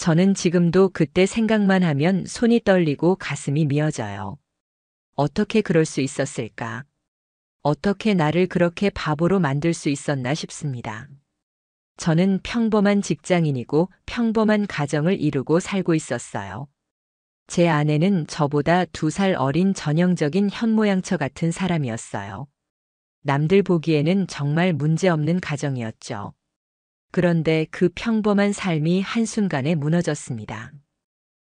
저는 지금도 그때 생각만 하면 손이 떨리고 가슴이 미어져요. 어떻게 그럴 수 있었을까? 어떻게 나를 그렇게 바보로 만들 수 있었나 싶습니다. 저는 평범한 직장인이고 평범한 가정을 이루고 살고 있었어요. 제 아내는 저보다 2살 어린 전형적인 현모양처 같은 사람이었어요. 남들 보기에는 정말 문제없는 가정이었죠. 그런데 그 평범한 삶이 한순간에 무너졌습니다.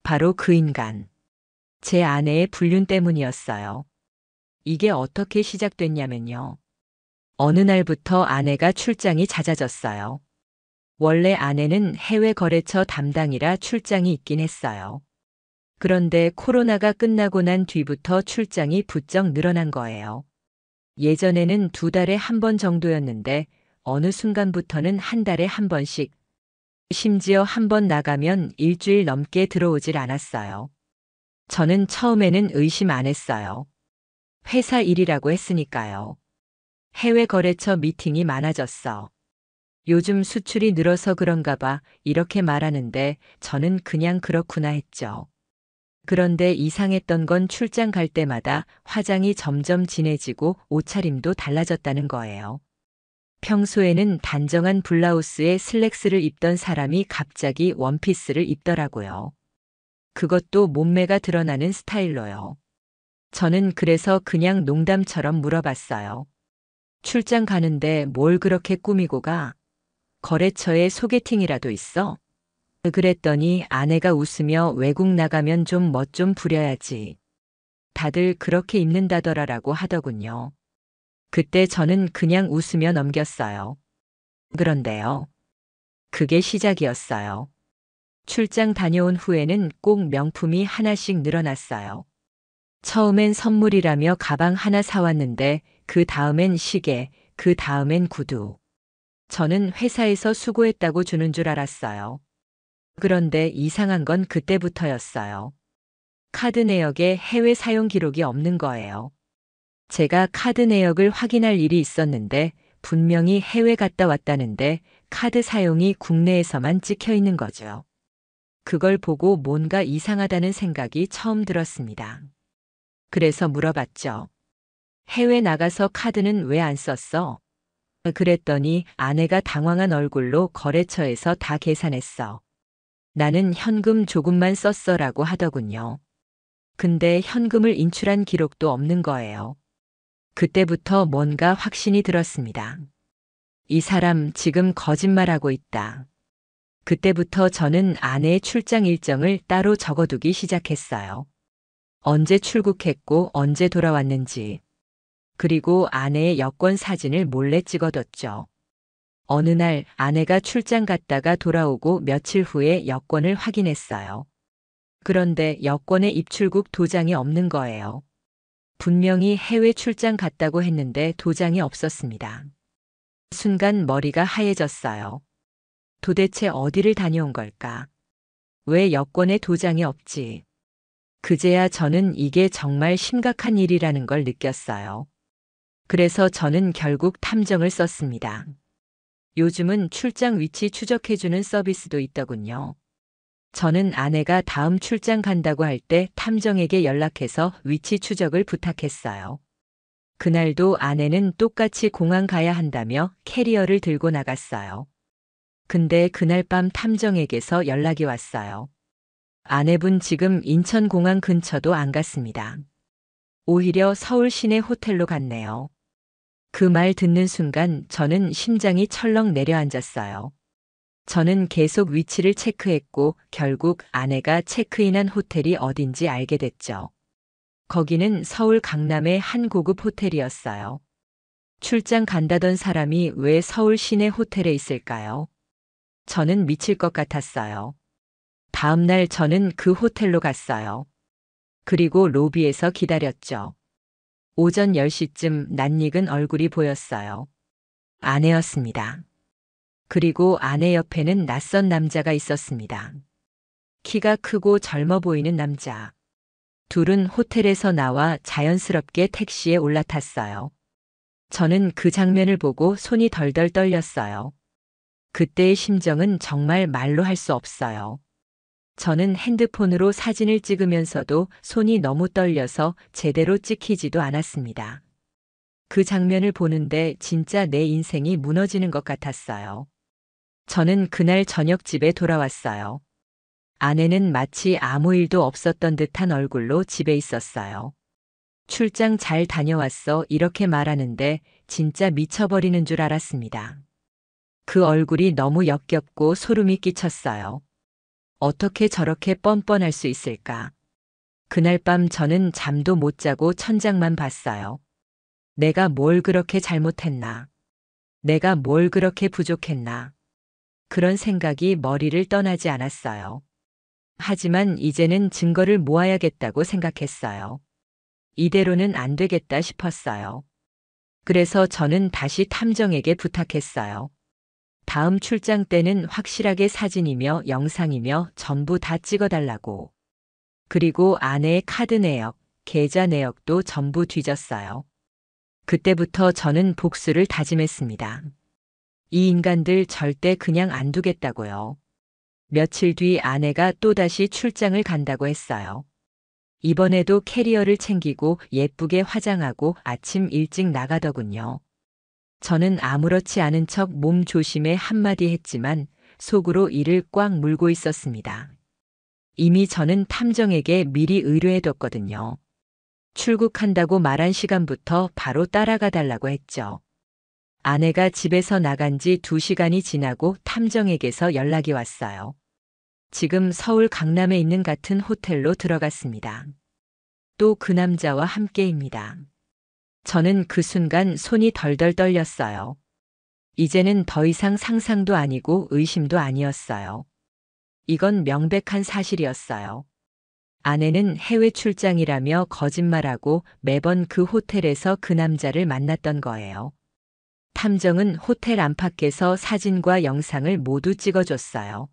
바로 그 인간, 제 아내의 불륜 때문이었어요. 이게 어떻게 시작됐냐면요. 어느 날부터 아내가 출장이 잦아졌어요. 원래 아내는 해외 거래처 담당이라 출장이 있긴 했어요. 그런데 코로나가 끝나고 난 뒤부터 출장이 부쩍 늘어난 거예요. 예전에는 2달에 1번 정도였는데 어느 순간부터는 1달에 1번씩, 심지어 1번 나가면 일주일 넘게 들어오질 않았어요. 저는 처음에는 의심 안 했어요. 회사 일이라고 했으니까요. 해외 거래처 미팅이 많아졌어. 요즘 수출이 늘어서 그런가 봐 이렇게 말하는데 저는 그냥 그렇구나 했죠. 그런데 이상했던 건 출장 갈 때마다 화장이 점점 진해지고 옷차림도 달라졌다는 거예요. 평소에는 단정한 블라우스에 슬랙스를 입던 사람이 갑자기 원피스를 입더라고요. 그것도 몸매가 드러나는 스타일로요. 저는 그래서 그냥 농담처럼 물어봤어요. 출장 가는데 뭘 그렇게 꾸미고 가? 거래처에 소개팅이라도 있어? 그랬더니 아내가 웃으며 외국 나가면 좀 멋 좀 부려야지. 다들 그렇게 입는다더라라고 하더군요. 그때 저는 그냥 웃으며 넘겼어요. 그런데요. 그게 시작이었어요. 출장 다녀온 후에는 꼭 명품이 하나씩 늘어났어요. 처음엔 선물이라며 가방 하나 사왔는데 그 다음엔 시계, 그 다음엔 구두. 저는 회사에서 수고했다고 주는 줄 알았어요. 그런데 이상한 건 그때부터였어요. 카드 내역에 해외 사용 기록이 없는 거예요. 제가 카드 내역을 확인할 일이 있었는데 분명히 해외 갔다 왔다는데 카드 사용이 국내에서만 찍혀 있는 거죠. 그걸 보고 뭔가 이상하다는 생각이 처음 들었습니다. 그래서 물어봤죠. 해외 나가서 카드는 왜 안 썼어? 그랬더니 아내가 당황한 얼굴로 거래처에서 다 계산했어. 나는 현금 조금만 썼어라고 하더군요. 근데 현금을 인출한 기록도 없는 거예요. 그때부터 뭔가 확신이 들었습니다. 이 사람 지금 거짓말하고 있다. 그때부터 저는 아내의 출장 일정을 따로 적어두기 시작했어요. 언제 출국했고 언제 돌아왔는지. 그리고 아내의 여권 사진을 몰래 찍어뒀죠. 어느 날 아내가 출장 갔다가 돌아오고 며칠 후에 여권을 확인했어요. 그런데 여권에 입출국 도장이 없는 거예요. 분명히 해외 출장 갔다고 했는데 도장이 없었습니다. 순간 머리가 하얘졌어요. 도대체 어디를 다녀온 걸까? 왜 여권에 도장이 없지? 그제야 저는 이게 정말 심각한 일이라는 걸 느꼈어요. 그래서 저는 결국 탐정을 썼습니다. 요즘은 출장 위치 추적해주는 서비스도 있더군요. 저는 아내가 다음 출장 간다고 할 때 탐정에게 연락해서 위치 추적을 부탁했어요. 그날도 아내는 똑같이 공항 가야 한다며 캐리어를 들고 나갔어요. 근데 그날 밤 탐정에게서 연락이 왔어요. 아내분 지금 인천공항 근처도 안 갔습니다. 오히려 서울 시내 호텔로 갔네요. 그 말 듣는 순간 저는 심장이 철렁 내려앉았어요. 저는 계속 위치를 체크했고 결국 아내가 체크인한 호텔이 어딘지 알게 됐죠. 거기는 서울 강남의 한 고급 호텔이었어요. 출장 간다던 사람이 왜 서울 시내 호텔에 있을까요? 저는 미칠 것 같았어요. 다음 날 저는 그 호텔로 갔어요. 그리고 로비에서 기다렸죠. 오전 10시쯤 낯익은 얼굴이 보였어요. 아내였습니다. 그리고 아내 옆에는 낯선 남자가 있었습니다. 키가 크고 젊어 보이는 남자. 둘은 호텔에서 나와 자연스럽게 택시에 올라탔어요. 저는 그 장면을 보고 손이 덜덜 떨렸어요. 그때의 심정은 정말 말로 할 수 없어요. 저는 핸드폰으로 사진을 찍으면서도 손이 너무 떨려서 제대로 찍히지도 않았습니다. 그 장면을 보는데 진짜 내 인생이 무너지는 것 같았어요. 저는 그날 저녁 집에 돌아왔어요. 아내는 마치 아무 일도 없었던 듯한 얼굴로 집에 있었어요. 출장 잘 다녀왔어 이렇게 말하는데 진짜 미쳐버리는 줄 알았습니다. 그 얼굴이 너무 역겹고 소름이 끼쳤어요. 어떻게 저렇게 뻔뻔할 수 있을까? 그날 밤 저는 잠도 못 자고 천장만 봤어요. 내가 뭘 그렇게 잘못했나? 내가 뭘 그렇게 부족했나? 그런 생각이 머리를 떠나지 않았어요. 하지만 이제는 증거를 모아야겠다고 생각했어요. 이대로는 안 되겠다 싶었어요. 그래서 저는 다시 탐정에게 부탁했어요. 다음 출장 때는 확실하게 사진이며 영상이며 전부 다 찍어달라고. 그리고 아내의 카드 내역, 계좌 내역도 전부 뒤졌어요. 그때부터 저는 복수를 다짐했습니다. 이 인간들 절대 그냥 안 두겠다고요. 며칠 뒤 아내가 또다시 출장을 간다고 했어요. 이번에도 캐리어를 챙기고 예쁘게 화장하고 아침 일찍 나가더군요. 저는 아무렇지 않은 척 몸 조심해 한마디 했지만 속으로 이를 꽉 물고 있었습니다. 이미 저는 탐정에게 미리 의뢰해뒀거든요. 출국한다고 말한 시간부터 바로 따라가 달라고 했죠. 아내가 집에서 나간 지 2시간이 지나고 탐정에게서 연락이 왔어요. 지금 서울 강남에 있는 같은 호텔로 들어갔습니다. 또 그 남자와 함께입니다. 저는 그 순간 손이 덜덜 떨렸어요. 이제는 더 이상 상상도 아니고 의심도 아니었어요. 이건 명백한 사실이었어요. 아내는 해외 출장이라며 거짓말하고 매번 그 호텔에서 그 남자를 만났던 거예요. 탐정은 호텔 안팎에서 사진과 영상을 모두 찍어줬어요.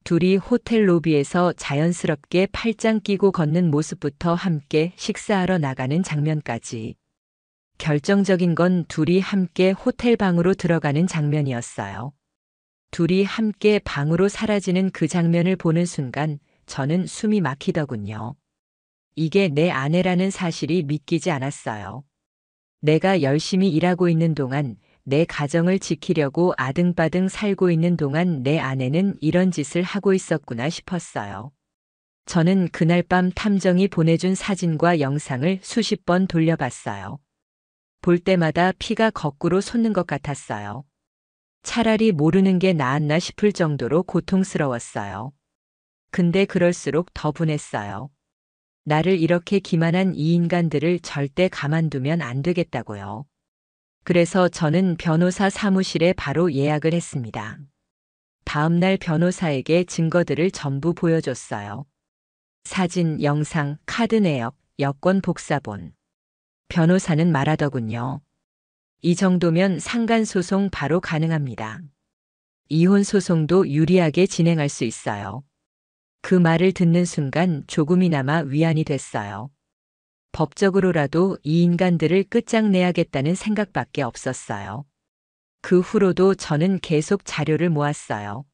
둘이 호텔 로비에서 자연스럽게 팔짱 끼고 걷는 모습부터 함께 식사하러 나가는 장면까지. 결정적인 건 둘이 함께 호텔 방으로 들어가는 장면이었어요. 둘이 함께 방으로 사라지는 그 장면을 보는 순간 저는 숨이 막히더군요. 이게 내 아내라는 사실이 믿기지 않았어요. 내가 열심히 일하고 있는 동안, 내 가정을 지키려고 아등바등 살고 있는 동안 내 아내는 이런 짓을 하고 있었구나 싶었어요. 저는 그날 밤 탐정이 보내준 사진과 영상을 수십 번 돌려봤어요. 볼 때마다 피가 거꾸로 솟는 것 같았어요. 차라리 모르는 게 나았나 싶을 정도로 고통스러웠어요. 근데 그럴수록 더 분했어요. 나를 이렇게 기만한 이 인간들을 절대 가만두면 안 되겠다고요. 그래서 저는 변호사 사무실에 바로 예약을 했습니다. 다음 날 변호사에게 증거들을 전부 보여줬어요. 사진, 영상, 카드 내역, 여권 복사본. 변호사는 말하더군요. 이 정도면 상간소송 바로 가능합니다. 이혼소송도 유리하게 진행할 수 있어요. 그 말을 듣는 순간 조금이나마 위안이 됐어요. 법적으로라도 이 인간들을 끝장내야겠다는 생각밖에 없었어요. 그 후로도 저는 계속 자료를 모았어요.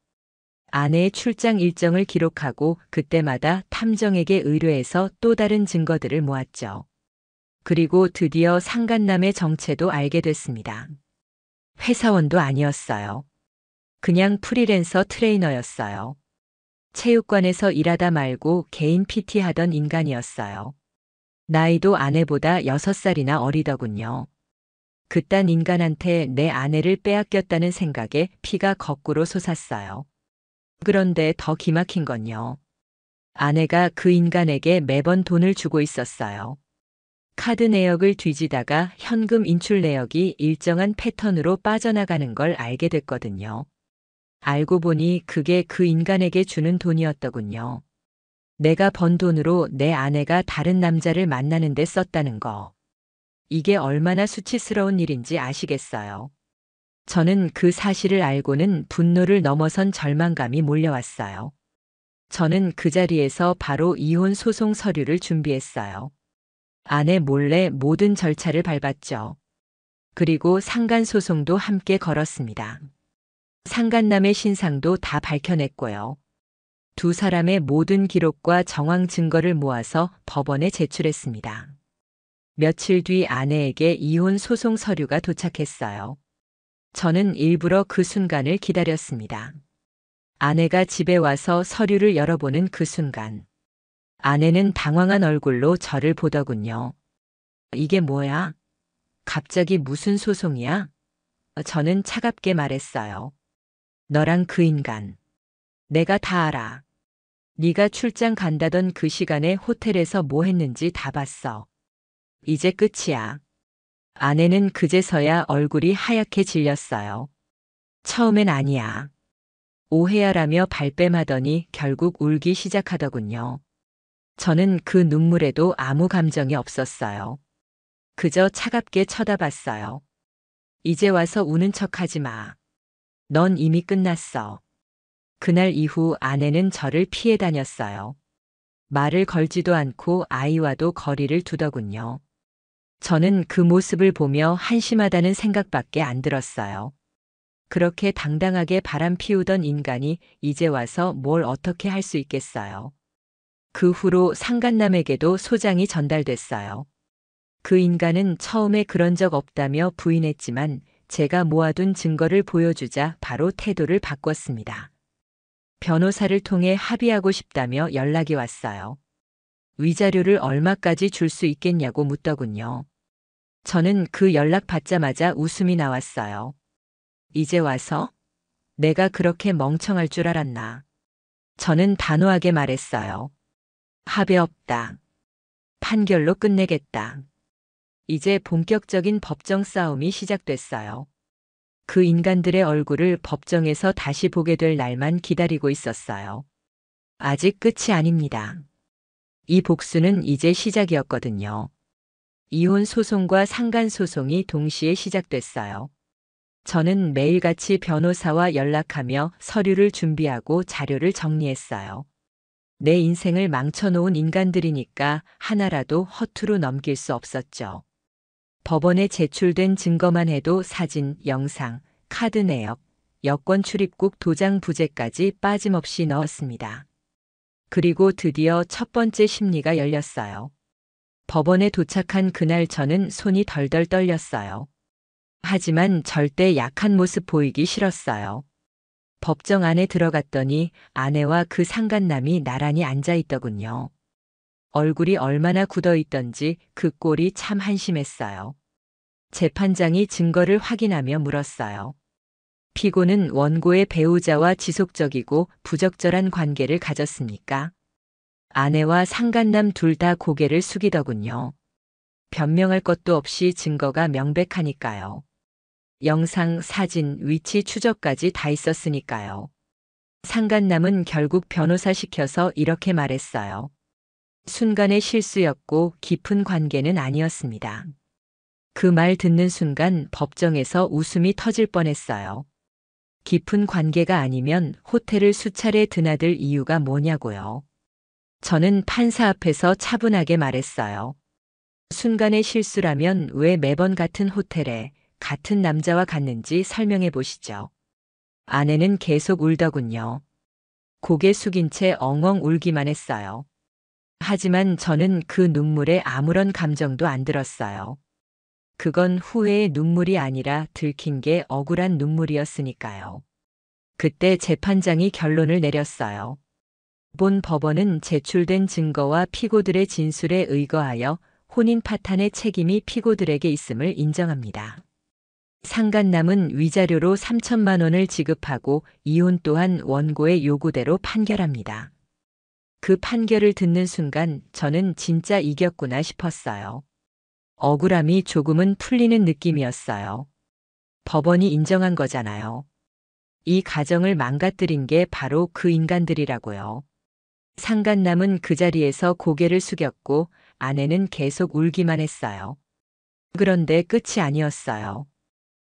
아내의 출장 일정을 기록하고 그때마다 탐정에게 의뢰해서 또 다른 증거들을 모았죠. 그리고 드디어 상간남의 정체도 알게 됐습니다. 회사원도 아니었어요. 그냥 프리랜서 트레이너였어요. 체육관에서 일하다 말고 개인 PT 하던 인간이었어요. 나이도 아내보다 6살이나 어리더군요. 그딴 인간한테 내 아내를 빼앗겼다는 생각에 피가 거꾸로 솟았어요. 그런데 더 기막힌 건요. 아내가 그 인간에게 매번 돈을 주고 있었어요. 카드 내역을 뒤지다가 현금 인출 내역이 일정한 패턴으로 빠져나가는 걸 알게 됐거든요. 알고 보니 그게 그 인간에게 주는 돈이었더군요. 내가 번 돈으로 내 아내가 다른 남자를 만나는 데 썼다는 거. 이게 얼마나 수치스러운 일인지 아시겠어요? 저는 그 사실을 알고는 분노를 넘어선 절망감이 몰려왔어요. 저는 그 자리에서 바로 이혼 소송 서류를 준비했어요. 아내 몰래 모든 절차를 밟았죠. 그리고 상간소송도 함께 걸었습니다. 상간남의 신상도 다 밝혀냈고요. 두 사람의 모든 기록과 정황 증거를 모아서 법원에 제출했습니다. 며칠 뒤 아내에게 이혼 소송 서류가 도착했어요. 저는 일부러 그 순간을 기다렸습니다. 아내가 집에 와서 서류를 열어보는 그 순간, 아내는 당황한 얼굴로 저를 보더군요. 이게 뭐야? 갑자기 무슨 소송이야? 저는 차갑게 말했어요. 너랑 그 인간. 내가 다 알아. 네가 출장 간다던 그 시간에 호텔에서 뭐 했는지 다 봤어. 이제 끝이야. 아내는 그제서야 얼굴이 하얗게 질렸어요. 처음엔 아니야. 오해야라며 발뺌하더니 결국 울기 시작하더군요. 저는 그 눈물에도 아무 감정이 없었어요. 그저 차갑게 쳐다봤어요. 이제 와서 우는 척하지 마. 넌 이미 끝났어. 그날 이후 아내는 저를 피해 다녔어요. 말을 걸지도 않고 아이와도 거리를 두더군요. 저는 그 모습을 보며 한심하다는 생각밖에 안 들었어요. 그렇게 당당하게 바람 피우던 인간이 이제 와서 뭘 어떻게 할 수 있겠어요. 그 후로 상간남에게도 소장이 전달됐어요. 그 인간은 처음에 그런 적 없다며 부인했지만 제가 모아둔 증거를 보여주자 바로 태도를 바꿨습니다. 변호사를 통해 합의하고 싶다며 연락이 왔어요. 위자료를 얼마까지 줄 수 있겠냐고 묻더군요. 저는 그 연락 받자마자 웃음이 나왔어요. 이제 와서? 내가 그렇게 멍청할 줄 알았나. 저는 단호하게 말했어요. 합의 없다. 판결로 끝내겠다. 이제 본격적인 법정 싸움이 시작됐어요. 그 인간들의 얼굴을 법정에서 다시 보게 될 날만 기다리고 있었어요. 아직 끝이 아닙니다. 이 복수는 이제 시작이었거든요. 이혼 소송과 상간 소송이 동시에 시작됐어요. 저는 매일같이 변호사와 연락하며 서류를 준비하고 자료를 정리했어요. 내 인생을 망쳐놓은 인간들이니까 하나라도 허투루 넘길 수 없었죠. 법원에 제출된 증거만 해도 사진, 영상, 카드 내역, 여권 출입국 도장 부재까지 빠짐없이 넣었습니다. 그리고 드디어 첫 번째 심리가 열렸어요. 법원에 도착한 그날 저는 손이 덜덜 떨렸어요. 하지만 절대 약한 모습 보이기 싫었어요. 법정 안에 들어갔더니 아내와 그 상간남이 나란히 앉아 있더군요. 얼굴이 얼마나 굳어 있던지 그 꼴이 참 한심했어요. 재판장이 증거를 확인하며 물었어요. 피고는 원고의 배우자와 지속적이고 부적절한 관계를 가졌습니까? 아내와 상간남 둘 다 고개를 숙이더군요. 변명할 것도 없이 증거가 명백하니까요. 영상, 사진, 위치 추적까지 다 있었으니까요. 상간남은 결국 변호사 시켜서 이렇게 말했어요. 순간의 실수였고 깊은 관계는 아니었습니다. 그 말 듣는 순간 법정에서 웃음이 터질 뻔했어요. 깊은 관계가 아니면 호텔을 수차례 드나들 이유가 뭐냐고요. 저는 판사 앞에서 차분하게 말했어요. 순간의 실수라면 왜 매번 같은 호텔에 같은 남자와 갔는지 설명해 보시죠. 아내는 계속 울더군요. 고개 숙인 채 엉엉 울기만 했어요. 하지만 저는 그 눈물에 아무런 감정도 안 들었어요. 그건 후회의 눈물이 아니라 들킨 게 억울한 눈물이었으니까요. 그때 재판장이 결론을 내렸어요. 본 법원은 제출된 증거와 피고들의 진술에 의거하여 혼인 파탄의 책임이 피고들에게 있음을 인정합니다. 상간남은 위자료로 3천만 원을 지급하고 이혼 또한 원고의 요구대로 판결합니다. 그 판결을 듣는 순간 저는 진짜 이겼구나 싶었어요. 억울함이 조금은 풀리는 느낌이었어요. 법원이 인정한 거잖아요. 이 가정을 망가뜨린 게 바로 그 인간들이라고요. 상간남은 그 자리에서 고개를 숙였고 아내는 계속 울기만 했어요. 그런데 끝이 아니었어요.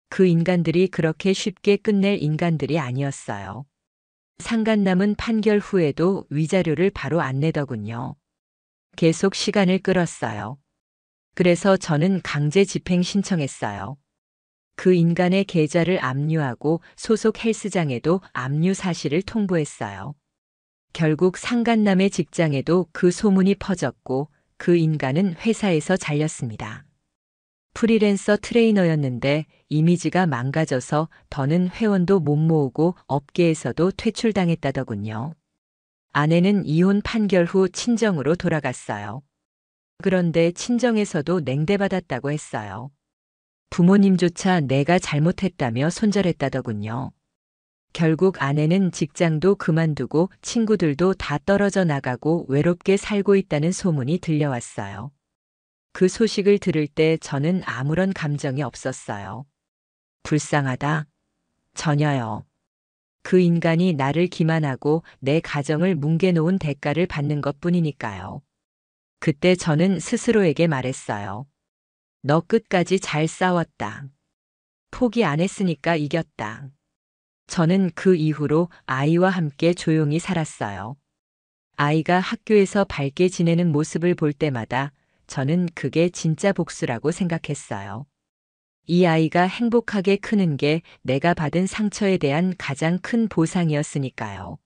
그 인간들이 그렇게 쉽게 끝낼 인간들이 아니었어요. 상간남은 판결 후에도 위자료를 바로 안 내더군요. 계속 시간을 끌었어요. 그래서 저는 강제 집행 신청했어요. 그 인간의 계좌를 압류하고 소속 헬스장에도 압류 사실을 통보했어요. 결국 상간남의 직장에도 그 소문이 퍼졌고 그 인간은 회사에서 잘렸습니다. 프리랜서 트레이너였는데 이미지가 망가져서 더는 회원도 못 모으고 업계에서도 퇴출당했다더군요. 아내는 이혼 판결 후 친정으로 돌아갔어요. 그런데 친정에서도 냉대받았다고 했어요. 부모님조차 내가 잘못했다며 손절했다더군요. 결국 아내는 직장도 그만두고 친구들도 다 떨어져 나가고 외롭게 살고 있다는 소문이 들려왔어요. 그 소식을 들을 때 저는 아무런 감정이 없었어요. 불쌍하다. 전혀요. 그 인간이 나를 기만하고 내 가정을 뭉개놓은 대가를 받는 것뿐이니까요. 그때 저는 스스로에게 말했어요. 너 끝까지 잘 싸웠다. 포기 안 했으니까 이겼다. 저는 그 이후로 아이와 함께 조용히 살았어요. 아이가 학교에서 밝게 지내는 모습을 볼 때마다 저는 그게 진짜 복수라고 생각했어요. 이 아이가 행복하게 크는 게 내가 받은 상처에 대한 가장 큰 보상이었으니까요.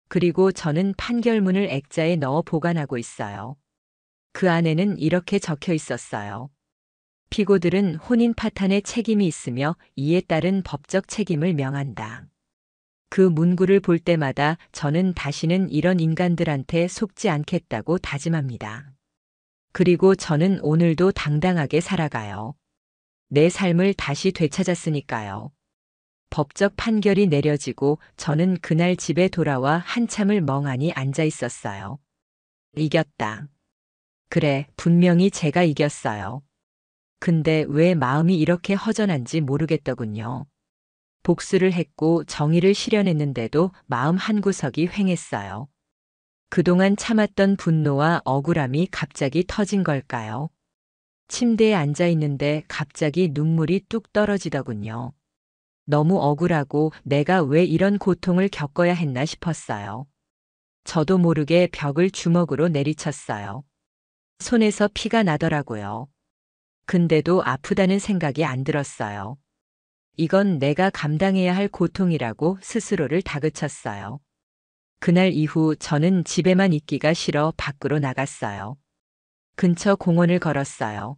그리고 저는 판결문을 액자에 넣어 보관하고 있어요. 그 안에는 이렇게 적혀 있었어요. 피고들은 혼인 파탄에 책임이 있으며 이에 따른 법적 책임을 명한다. 그 문구를 볼 때마다 저는 다시는 이런 인간들한테 속지 않겠다고 다짐합니다. 그리고 저는 오늘도 당당하게 살아가요. 내 삶을 다시 되찾았으니까요. 법적 판결이 내려지고 저는 그날 집에 돌아와 한참을 멍하니 앉아 있었어요. 이겼다. 그래, 분명히 제가 이겼어요. 근데 왜 마음이 이렇게 허전한지 모르겠더군요. 복수를 했고 정의를 실현했는데도 마음 한구석이 휑했어요. 그동안 참았던 분노와 억울함이 갑자기 터진 걸까요? 침대에 앉아 있는데 갑자기 눈물이 뚝 떨어지더군요. 너무 억울하고 내가 왜 이런 고통을 겪어야 했나 싶었어요. 저도 모르게 벽을 주먹으로 내리쳤어요. 손에서 피가 나더라고요. 근데도 아프다는 생각이 안 들었어요. 이건 내가 감당해야 할 고통이라고 스스로를 다그쳤어요. 그날 이후 저는 집에만 있기가 싫어 밖으로 나갔어요. 근처 공원을 걸었어요.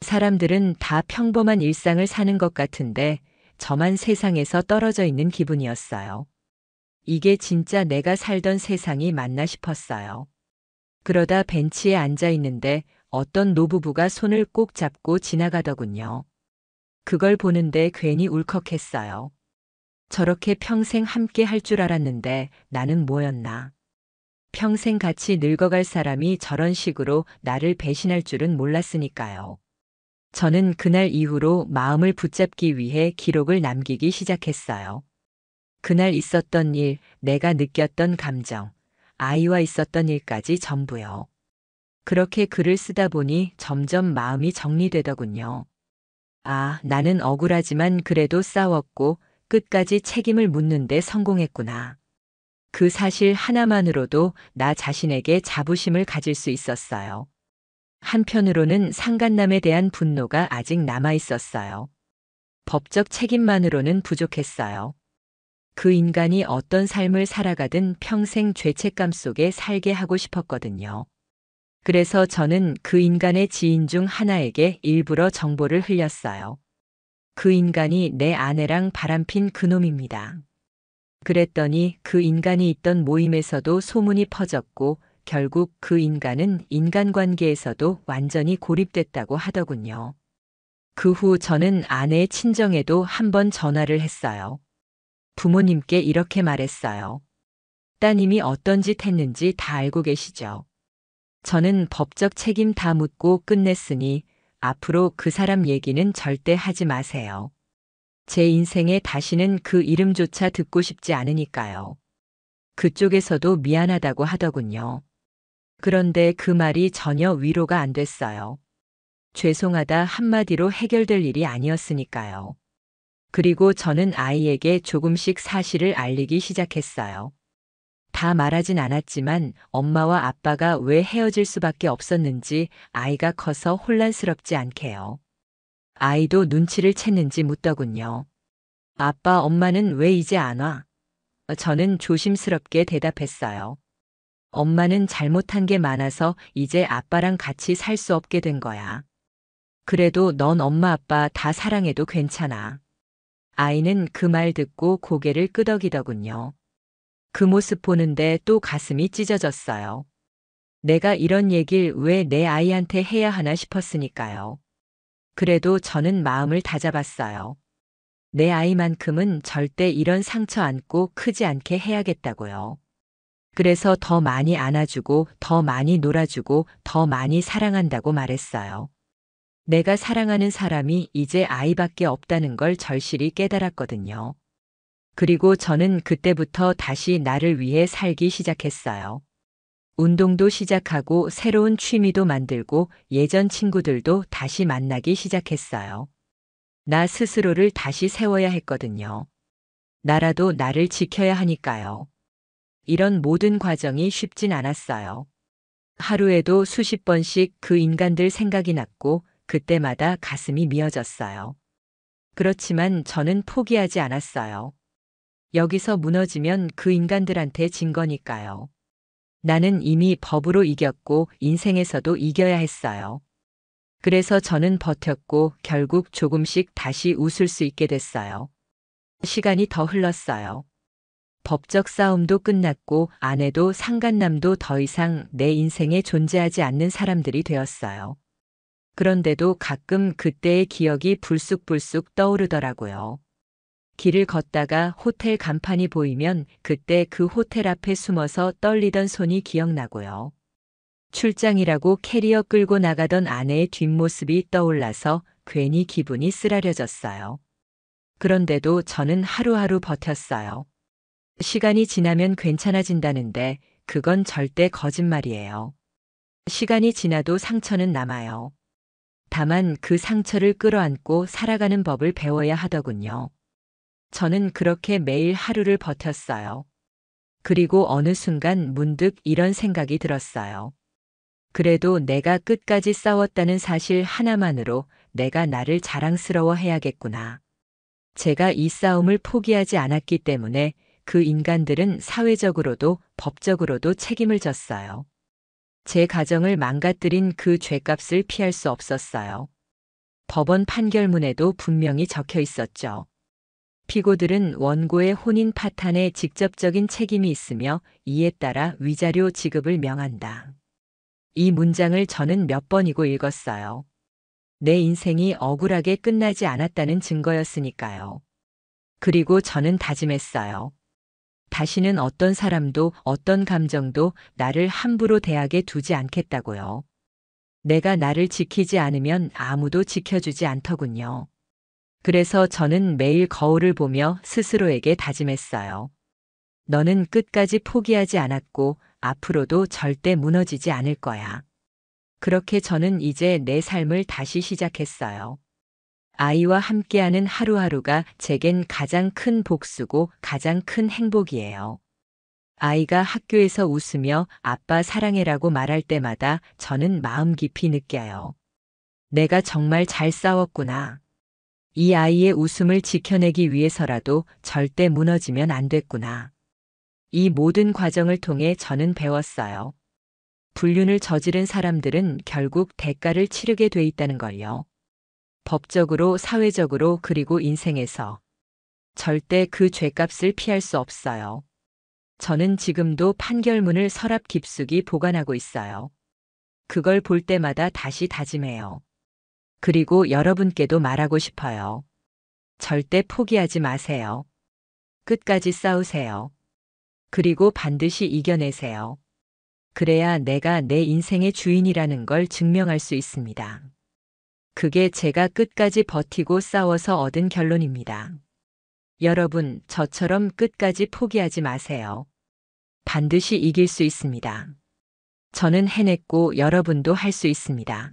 사람들은 다 평범한 일상을 사는 것 같은데 저만 세상에서 떨어져 있는 기분이었어요. 이게 진짜 내가 살던 세상이 맞나 싶었어요. 그러다 벤치에 앉아 있는데 어떤 노부부가 손을 꼭 잡고 지나가더군요. 그걸 보는데 괜히 울컥했어요. 저렇게 평생 함께 할 줄 알았는데 나는 뭐였나. 평생 같이 늙어갈 사람이 저런 식으로 나를 배신할 줄은 몰랐으니까요. 저는 그날 이후로 마음을 붙잡기 위해 기록을 남기기 시작했어요. 그날 있었던 일, 내가 느꼈던 감정, 아이와 있었던 일까지 전부요. 그렇게 글을 쓰다 보니 점점 마음이 정리되더군요. 아, 나는 억울하지만 그래도 싸웠고 끝까지 책임을 묻는데 성공했구나. 그 사실 하나만으로도 나 자신에게 자부심을 가질 수 있었어요. 한편으로는 상간남에 대한 분노가 아직 남아 있었어요. 법적 책임만으로는 부족했어요. 그 인간이 어떤 삶을 살아가든 평생 죄책감 속에 살게 하고 싶었거든요. 그래서 저는 그 인간의 지인 중 하나에게 일부러 정보를 흘렸어요. 그 인간이 내 아내랑 바람핀 그놈입니다. 그랬더니 그 인간이 있던 모임에서도 소문이 퍼졌고 결국 그 인간은 인간관계에서도 완전히 고립됐다고 하더군요. 그 후 저는 아내의 친정에도 한번 전화를 했어요. 부모님께 이렇게 말했어요. 따님이 어떤 짓 했는지 다 알고 계시죠? 저는 법적 책임 다 묻고 끝냈으니 앞으로 그 사람 얘기는 절대 하지 마세요. 제 인생에 다시는 그 이름조차 듣고 싶지 않으니까요. 그쪽에서도 미안하다고 하더군요. 그런데 그 말이 전혀 위로가 안 됐어요. 죄송하다 한마디로 해결될 일이 아니었으니까요. 그리고 저는 아이에게 조금씩 사실을 알리기 시작했어요. 다 말하진 않았지만 엄마와 아빠가 왜 헤어질 수밖에 없었는지 아이가 커서 혼란스럽지 않게요. 아이도 눈치를 챘는지 묻더군요. 아빠, 엄마는 왜 이제 안 와? 저는 조심스럽게 대답했어요. 엄마는 잘못한 게 많아서 이제 아빠랑 같이 살 수 없게 된 거야. 그래도 넌 엄마 아빠 다 사랑해도 괜찮아. 아이는 그 말 듣고 고개를 끄덕이더군요. 그 모습 보는데 또 가슴이 찢어졌어요. 내가 이런 얘길 왜 내 아이한테 해야 하나 싶었으니까요. 그래도 저는 마음을 다잡았어요. 내 아이만큼은 절대 이런 상처 안고 크지 않게 해야겠다고요. 그래서 더 많이 안아주고, 더 많이 놀아주고, 더 많이 사랑한다고 말했어요. 내가 사랑하는 사람이 이제 아이밖에 없다는 걸 절실히 깨달았거든요. 그리고 저는 그때부터 다시 나를 위해 살기 시작했어요. 운동도 시작하고 새로운 취미도 만들고 예전 친구들도 다시 만나기 시작했어요. 나 스스로를 다시 세워야 했거든요. 나라도 나를 지켜야 하니까요. 이런 모든 과정이 쉽진 않았어요. 하루에도 수십 번씩 그 인간들 생각이 났고 그때마다 가슴이 미어졌어요. 그렇지만 저는 포기하지 않았어요. 여기서 무너지면 그 인간들한테 진 거니까요. 나는 이미 법으로 이겼고 인생에서도 이겨야 했어요. 그래서 저는 버텼고 결국 조금씩 다시 웃을 수 있게 됐어요. 시간이 더 흘렀어요. 법적 싸움도 끝났고 아내도 상간남도 더 이상 내 인생에 존재하지 않는 사람들이 되었어요. 그런데도 가끔 그때의 기억이 불쑥불쑥 떠오르더라고요. 길을 걷다가 호텔 간판이 보이면 그때 그 호텔 앞에 숨어서 떨리던 손이 기억나고요. 출장이라고 캐리어 끌고 나가던 아내의 뒷모습이 떠올라서 괜히 기분이 쓰라려졌어요. 그런데도 저는 하루하루 버텼어요. 시간이 지나면 괜찮아진다는데 그건 절대 거짓말이에요. 시간이 지나도 상처는 남아요. 다만 그 상처를 끌어안고 살아가는 법을 배워야 하더군요. 저는 그렇게 매일 하루를 버텼어요. 그리고 어느 순간 문득 이런 생각이 들었어요. 그래도 내가 끝까지 싸웠다는 사실 하나만으로 내가 나를 자랑스러워 해야겠구나. 제가 이 싸움을 포기하지 않았기 때문에 그 인간들은 사회적으로도 법적으로도 책임을 졌어요. 제 가정을 망가뜨린 그 죗값을 피할 수 없었어요. 법원 판결문에도 분명히 적혀 있었죠. 피고들은 원고의 혼인 파탄에 직접적인 책임이 있으며 이에 따라 위자료 지급을 명한다. 이 문장을 저는 몇 번이고 읽었어요. 내 인생이 억울하게 끝나지 않았다는 증거였으니까요. 그리고 저는 다짐했어요. 다시는 어떤 사람도 어떤 감정도 나를 함부로 대하게 두지 않겠다고요. 내가 나를 지키지 않으면 아무도 지켜주지 않더군요. 그래서 저는 매일 거울을 보며 스스로에게 다짐했어요. 너는 끝까지 포기하지 않았고 앞으로도 절대 무너지지 않을 거야. 그렇게 저는 이제 내 삶을 다시 시작했어요. 아이와 함께하는 하루하루가 제겐 가장 큰 복수고 가장 큰 행복이에요. 아이가 학교에서 웃으며 아빠 사랑해라고 말할 때마다 저는 마음 깊이 느껴요. 내가 정말 잘 싸웠구나. 이 아이의 웃음을 지켜내기 위해서라도 절대 무너지면 안 됐구나. 이 모든 과정을 통해 저는 배웠어요. 불륜을 저지른 사람들은 결국 대가를 치르게 돼 있다는 걸요. 법적으로, 사회적으로, 그리고 인생에서. 절대 그 죗값을 피할 수 없어요. 저는 지금도 판결문을 서랍 깊숙이 보관하고 있어요. 그걸 볼 때마다 다시 다짐해요. 그리고 여러분께도 말하고 싶어요. 절대 포기하지 마세요. 끝까지 싸우세요. 그리고 반드시 이겨내세요. 그래야 내가 내 인생의 주인이라는 걸 증명할 수 있습니다. 그게 제가 끝까지 버티고 싸워서 얻은 결론입니다. 여러분, 저처럼 끝까지 포기하지 마세요. 반드시 이길 수 있습니다. 저는 해냈고 여러분도 할 수 있습니다.